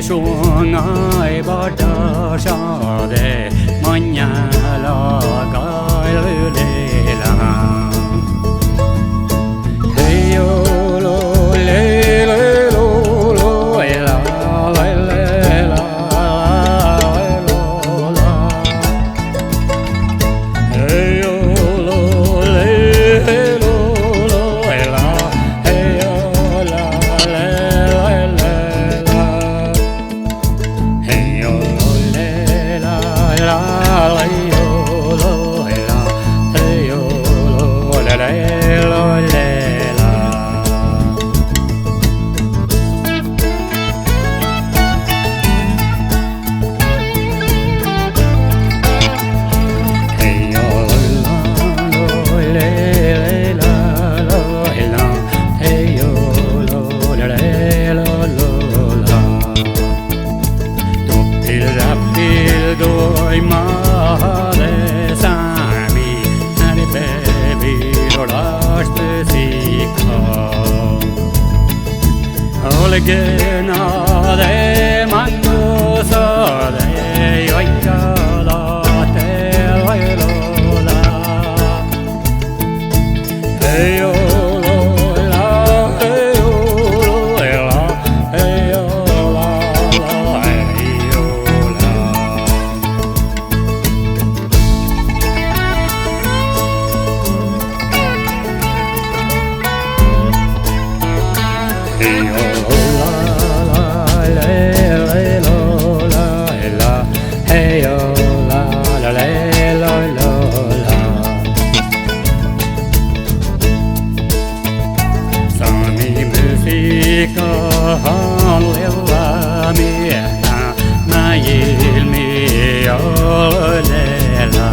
Suongai badasade manjala kailulela. Hey yo lo le lo lo la la la la la. Hey yo lo le lo lo la hey yo la la la. Doi mare sami nare bevi lorashte sikha olgena de mango sa de yoikala te lola heyo hey yo la la la la la la hey yo la la la la la Sami musica lilla mia na ilmi olela